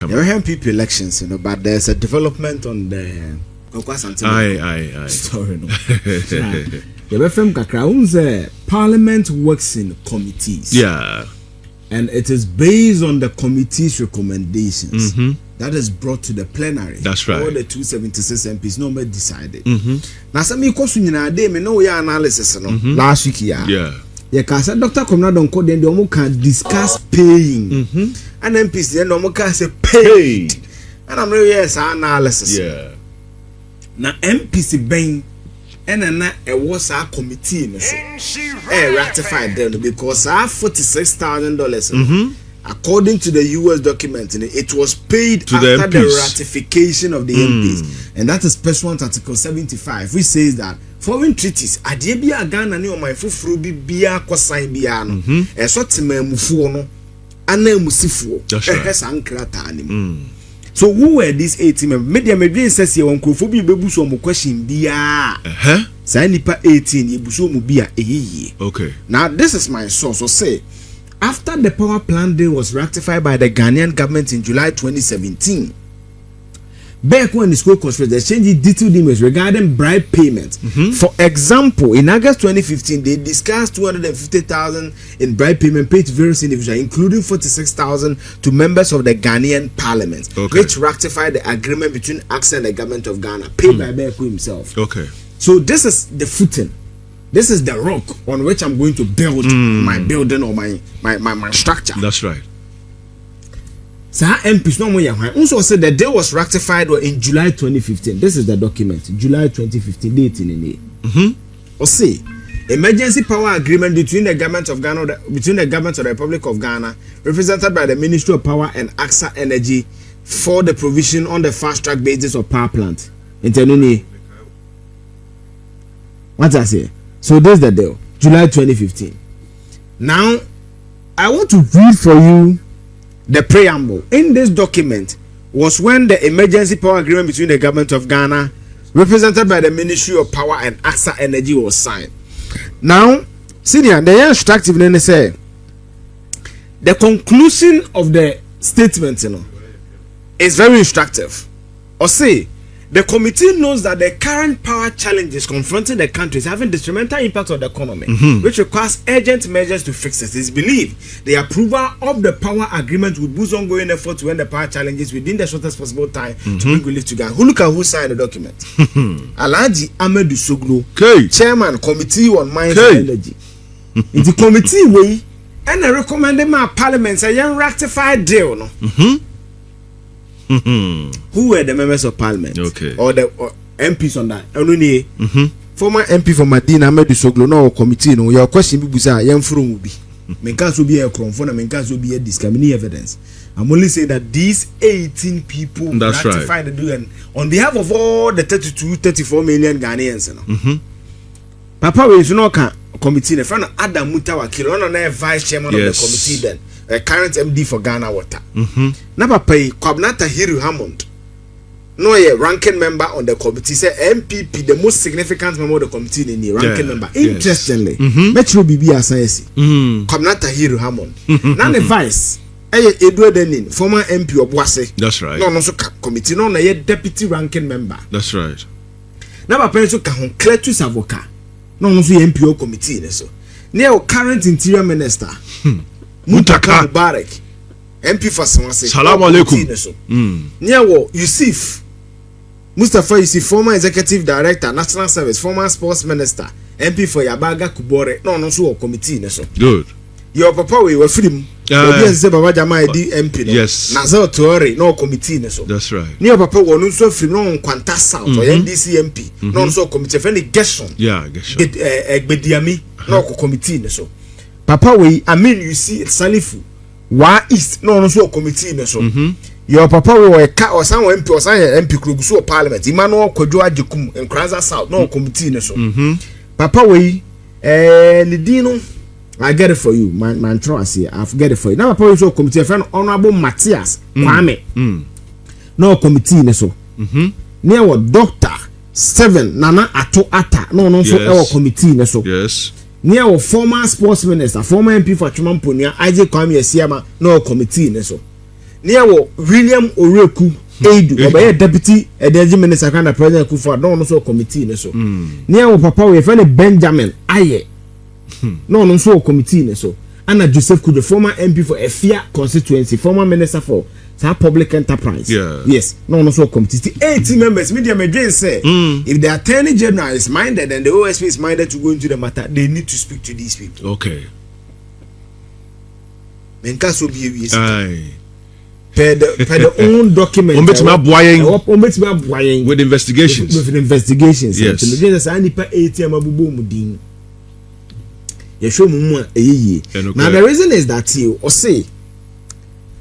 There are MPP elections, but there's a development on the story. The Parliament works in committees. Yeah. And it is based on the committee's recommendations that is brought to the plenary. That's right. All the 276 MPs nobody decided. Now some question day me know your analysis last week Yeah. Yeah, cause Dr. Komna don't call then the can discuss paying. And MPs then no can say paid. And I'm really yes analysis. Yeah. Now MPs ben and then a was our committee ratified them because our $46,000 according to the US document it was paid to after the ratification of the MPs, and that is Pursuant Article 75, which says that foreign treaties adebia Ghana ni o man fufuru bia kwasan bia no e so temamufuo no anamusifuo sankrata anim. So who were these 18 members? Media medwin says ye won krofo bi bebuso mo question bia say nipa 18 ye buso mo bia eheye. Okay, now this is my source. So say after the power plan bill was ratified by the Ghanaian government in July 2017, back when the school conference, the changing detailed emails regarding bribe payment. For example, in August 2015, they discussed 250,000 in bribe payment paid to various individuals, including 46,000 to members of the Ghanaian Parliament, which ratified the agreement between AXA and the government of Ghana, paid by Beku himself. Okay. So this is the footing. This is the rock on which I'm going to build my building or my structure. That's right. So MPs no more. Also said the deal was ratified in July 2015. This is the document. July 2015 date in the or say emergency power agreement between the government of Ghana between the government of the Republic of Ghana represented by the Ministry of Power and AXA Energy for the provision on the fast track basis of power plant. What I say? So this is the deal. July 2015. Now I want to read for you the preamble. In this document was when the emergency power agreement between the government of Ghana represented by the Ministry of Power and AXA Energy was signed. Now, senior, the instructive then say the conclusion of the statement, is very instructive. Or say the committee knows that the current power challenges confronting the country is having detrimental impact on the economy, which requires urgent measures to fix it. It's believed the approval of the power agreement will boost ongoing effort to end the power challenges within the shortest possible time to bring relief to Ghana. Who look at who signed the document? Alhaji Ahmed Soglo, Chairman, Committee on Mines and Energy. In the committee way, and I recommended my parliament say young ratified deal. No. Who were the members of parliament? Okay. Or the MPs on that? Former MP for Madina Ahmed Soglo no committee no your question be say yam from be. Menka so be a confirm menka so be a discriminatory evidence. I'm only saying that these 18 people ratified the deal on behalf of all the 34 million Ghanaians. Papa we no can committee the friend Adam Mutawakil on a vice chairman of the committee then. Current MD for Ghana Water. Now, pay Kwabnata Hiru Hammond. No, a ranking member on the committee. Say MPP, the most significant member of the committee in the ranking member. Interestingly, Metro BB Asayesi. Kwabnata Hiru Hammond. Now the vice, Edward Denin, former MP of Wase. That's right. No, so committee. No, a deputy ranking member. That's right. Now, pay so Kahon Cletus Avoka. No, so MPO committee. So, near current interior minister. Mutaka Mubarak MP for Swansea. Salaam alaikum. Nyawo Yusuf Mustafa Yusuf, former executive director National Service, former sports minister, MP for Yabaga Kubore. No so committee so. Good. Your papa we were free. Obi say Baba Jama di MP no. Yes. Nazar Toure no committee so. That's right. Your papa won so free no Kwanta South or NDC MP. No so committee for any Gershon. Yeah, Gershon. Egbediami no committee so. Papa we you see Salifu Wa East no so committee so. Your papa we were or some MP or some MP Krugusu Parliament. Emmanuel Kojo Ajikum in Kranza South no committee so. Papa we Lidino I get it for you. Man trust here. I forget it for you. Now papa we so committee friend Honorable Matthias Kwame. No committee so. Near what Doctor 7 Nana Ato Ata no so our committee so. Yes. Near former sports minister, former MP for Chumamponia, IJ Kwame Esiama, no committee so. near William Oreku Edu, or deputy energy minister kind of president Kufa, no so committee ne so. Near papa we friend Benjamin Aye. No so committee ne so. Anna Joseph Kujo, former MP for Efia constituency, former minister for public enterprise. Yeah. Yes. No so committee. 80 members. Media may say if the attorney general is minded and the OSP is minded to go into the matter, they need to speak to these people. Okay. Aye. Per the own document. With investigations. With investigations. Yes. Now the reason is that you say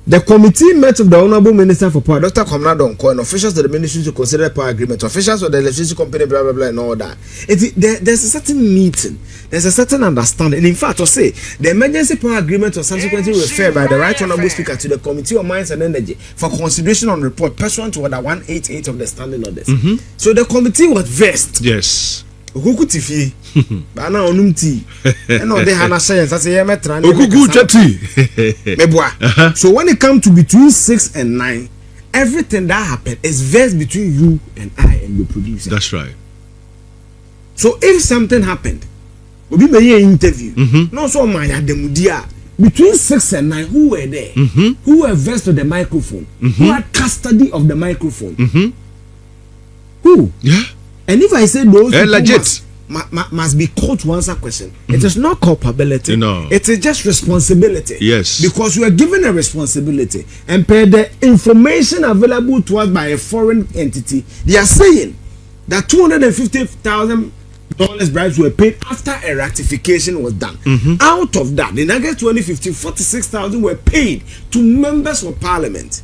the committee met with the Honorable Minister for Power, Dr. Kwabena Donkor, and officials of the ministry to consider the power agreement, officials of the electricity company, blah blah blah, and all that. There's a certain meeting, there's a certain understanding. And in fact, I say the emergency power agreement was subsequently referred by the Right Honorable Speaker to the Committee on Mines and Energy for consideration on report pursuant to Order 188 of the Standing Orders. So the committee was versed. Yes. Okukutifi bana onumti eno de hana science say ye metra mebwa. So when it comes to between 6 and 9, everything that happened is versed between you and I and your producer. That's right. So if something happened, we may interview. No so my ademudia between 6 and 9, who were there? Who were versed with the microphone? Who had custody of the microphone? Who? Yeah. And if I say those legit must be called to answer question, it is not culpability. No. It is just responsibility. Yes. Because we are given a responsibility, and per the information available to us by a foreign entity, they are saying that $250,000 bribes were paid after a ratification was done. Out of that, in August 2015, 46,000 were paid to members of parliament.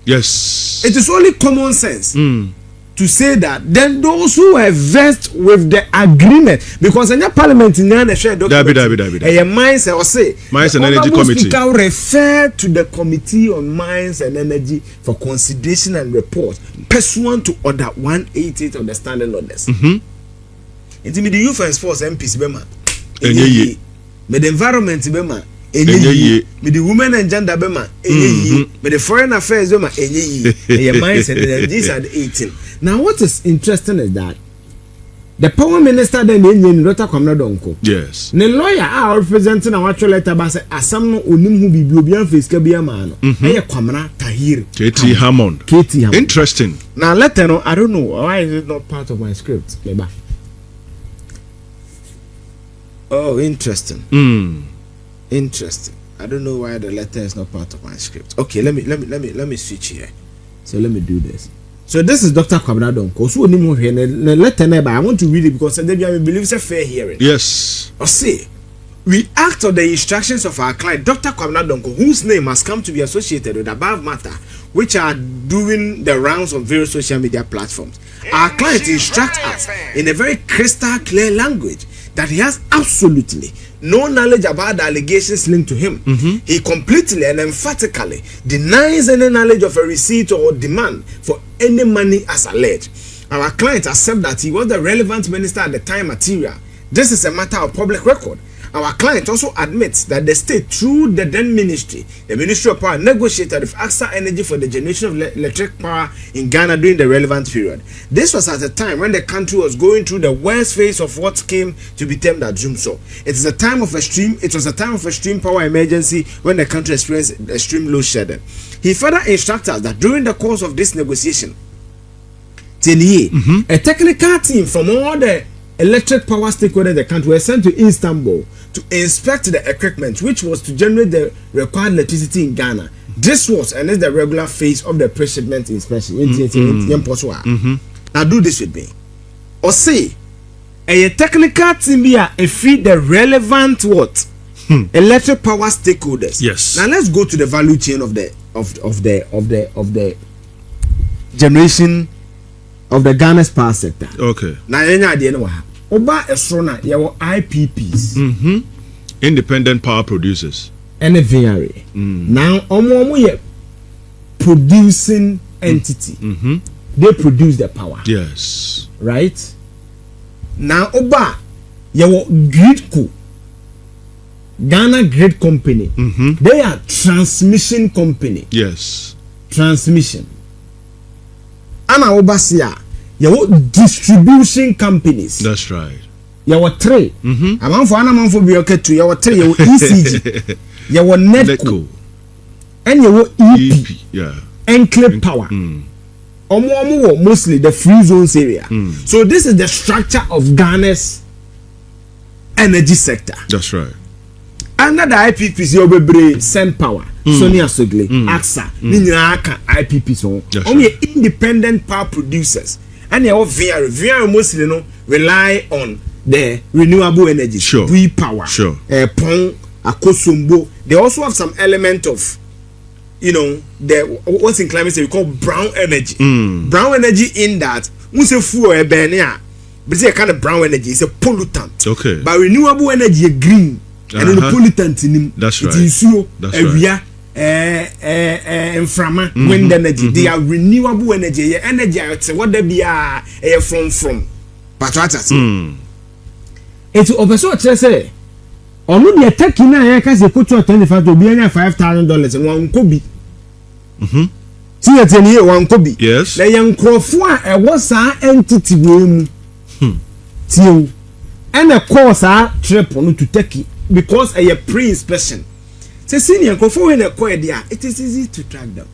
Yes. It is only common sense to say that then those who were versed with the agreement, because in your parliament in the share document, a mines or say Mines and Energy Committee refer to the Committee on Mines and Energy for consideration and report pursuant to Order 188 of the Standing Orders. Intimidate the youth and sports MPs bema, with the environment bema, with the women and gender bema, with the foreign affairs bema, mines and energy. These are the 18. Now, what is interesting is that the power minister then Dr. Kwabena Donkor. Yes. The lawyer are representing our actual letter by say asam no onim hu bibio bia face bia ma no. Eye Kwamena Tahir. KT Hammond. Interesting. Now letter no, I don't know why is it not part of my script. Leba. Oh, interesting. Interesting. I don't know why the letter is not part of my script. Okay, let me switch here. So let me do this. So this is Dr. Kwabena Donkor. So the letter never. I want to read it because I believe it's a fair hearing. Yes. Or say, we act on the instructions of our client, Dr. Kwabena Donkor, whose name has come to be associated with above matter, which are doing the rounds on various social media platforms. Our client instructs us in a very crystal clear language that he has absolutely no knowledge about the allegations linked to him. He completely and emphatically denies any knowledge of a receipt or demand for any money as alleged. Our client accepts that he was the relevant minister at the time material. This is a matter of public record. Our client also admits that the state, through the then ministry, the Ministry of Power, negotiated with AXA Energy for the generation of electric power in Ghana during the relevant period. This was at a time when the country was going through the worst phase of what came to be termed as doomsday. It was a time of extreme power emergency when the country experienced extreme load shedding. He further instructed us that during the course of this negotiation, a technical team from all the electric power stakeholders in the country were sent to Istanbul to inspect the equipment which was to generate the required electricity in Ghana. This was and is the regular phase of the pre-shipment inspection. Now do this with me. Or say a technical team here feed the relevant what electric power stakeholders. Yes. Now let's go to the value chain of the generation of the Ghana's power sector. Okay. Now Oba Esrona, your IPPs, independent power producers, and a VRA. Now, omo producing entity. They produce the power. Yes. Right. Now, Oba, your grid Ghana Grid Company. They are transmission company. Yes. transmission. Ana obasia, distribution companies. That's right. Yawo 3. Amanfo ana manfo bi oketu yawo 3 yawo ECG. Yawo Netco. And yawo EP. Yeah. Enclave Power. Omo mostly the free zones area. So this is the structure of Ghana's energy sector. That's right. Under the IPPs, you will Send Power, Sonia Sogle, AXA, Ninaka IPPs. Only independent power producers. And you have very mostly rely on the renewable energy. Sure. Free power. Sure. Pong, Akosumbo. They also have some element of, the what's in climate we call brown energy. Brown energy in that, we say fuel but it's a kind of brown energy. It's a pollutant. Okay. But renewable energy is green. And then the pollutant in him. That's right. It is inframa wind energy. They are renewable energy. Energy what they be from. But what I say? It's also say. Onu de take na ya ka se kotu 25 to be anya $5,000 wan kobi. See that here wan kobi. Yes. Na yan krofo a ewo sa entity we mu. Tiw. And a course trip on to Turkey because a pre-inspection. Say senior krofo when a coy there, it is easy to track them.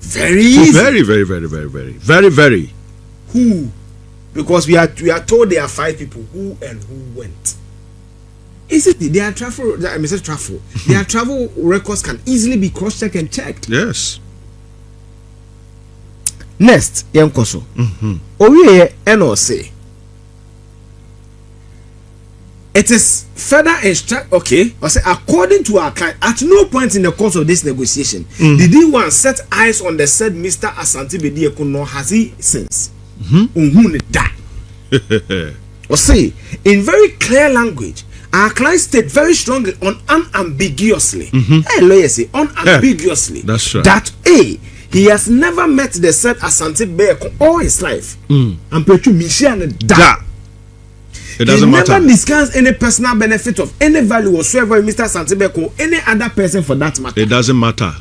Very easy. Very. Who? Because we are told there are 5 people who and who went. Is it their travel? Their travel records can easily be cross-checked and checked. Yes. Next, Yankoso. Oye NOC. It is further instruct. Okay, I say according to our client, at no point in the course of this negotiation did he once set eyes on the said Mr. Asante Bediako, nor has he since. Or say in very clear language. Our client state very strongly on unambiguously. Hey, lawyer say unambiguously. That's right. That he has never met the said Asante Bediako all his life. And Petu Michian that. It doesn't matter. He never discussed any personal benefit of any value whatsoever with Mr. Asante Bediako or any other person for that matter. It doesn't matter.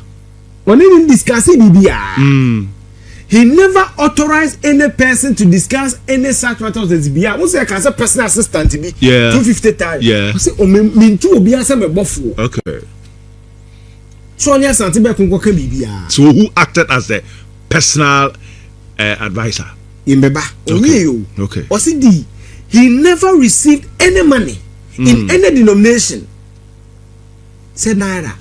When he didn't discuss it, he never authorized any person to discuss any such matters as BIA. Once I can say personal assistant to be 250 times. Yeah. I say, mean to be a buffalo. Okay. So Asante Bediako can be BIA. So who acted as the personal advisor? Imbeba. Okay. OCD. He never received any money in any denomination. Say naira,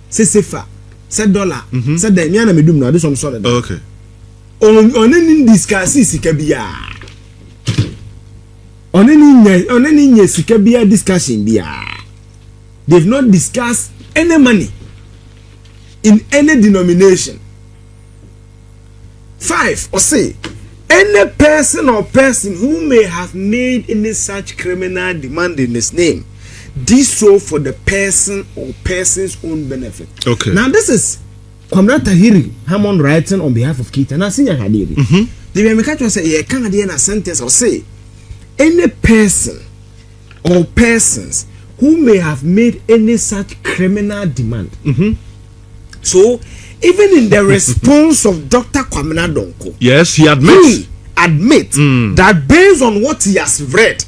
say sefa, say dollar, say the miana medum na do some sort of that. Okay. On any discuss sikabia. On any sikabia discussion bia. They've not discussed any money in any denomination. 5 or say any person or person who may have made any such criminal demand in his name, this so for the person or person's own benefit. Okay. Now this is Comrade Tahiri Hammond writing on behalf of Keita. Now senior Hadiri. The American say yeah can a sentence or say any person or persons who may have made any such criminal demand. So even in the response of Dr. Kwamina Donko, yes, he admits that based on what he has read,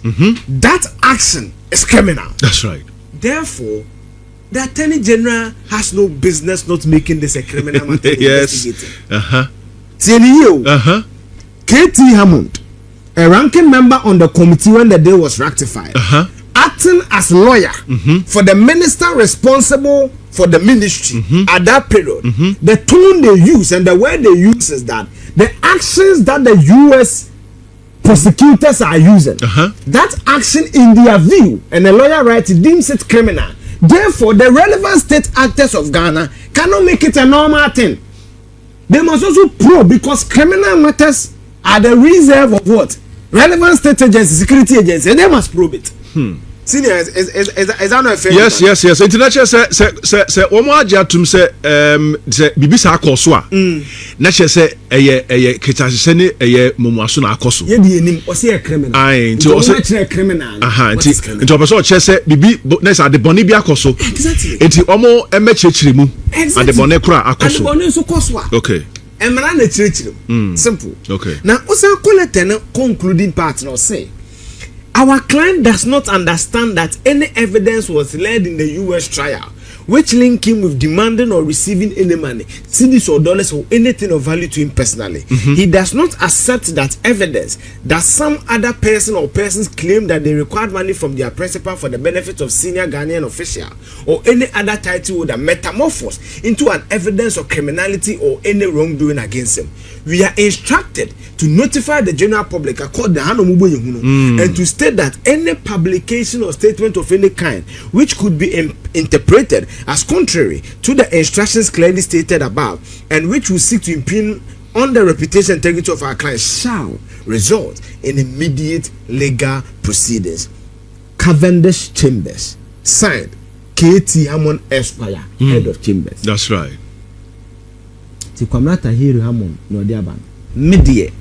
that action is criminal. That's right. Therefore, the Attorney General has no business not making this a criminal matter. Yes. K.T. Hammond, a ranking member on the committee when the deal was ratified, acting as lawyer for the minister responsible for the ministry at that period, the tone they use and the word they use is that the actions that the U.S. prosecutors are using, that action in their view, and the lawyer writes, deems it criminal. Therefore, the relevant state actors of Ghana cannot make it a normal thing. They must also probe, because criminal matters are the reserve of what? Relevant state agencies, security agencies, and they must probe it. Senior, is that not a fair? Yes. International say omo aja tum say bibisa akoso a. Na che say eye kitase ne eye momuaso na akoso. Ye di enim o say criminal. Ai nti o say criminal. Nti opeso che say bibi na say adeboni bi akoso. Exactly. Nti omo emechechire mu. Adeboni kura akoso. Adeboni so koso. Okay. Emra na chirechire. Simple. Okay. Now osan collect na concluding part no say our client does not understand that any evidence was led in the US trial which link him with demanding or receiving any money, cedis or dollars or anything of value to him personally. He does not accept that evidence that some other person or persons claim that they required money from their principal for the benefit of senior Ghanaian official or any other title holder metamorphose into an evidence of criminality or any wrongdoing against him. We are instructed to notify the general public and to state that any publication or statement of any kind which could be interpreted as contrary to the instructions clearly stated above and which will seek to impugn on the reputation and integrity of our client shall result in immediate legal proceedings. Cavendish Chambers, signed K.T. Hammond Esquire, head of Chambers. That's right. Tikwamrata Hiru Hammond no diaban media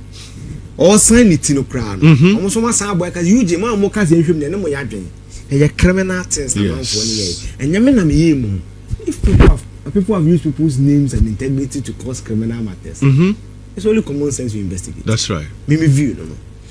all sign it no crown almost so much boy cause you jema mo cause nhwem ne mo yadwen e criminal things na man for ne and yame na me mu if people have used people's names and integrity to cause criminal matters it's only common sense to investigate. That's right. Me view no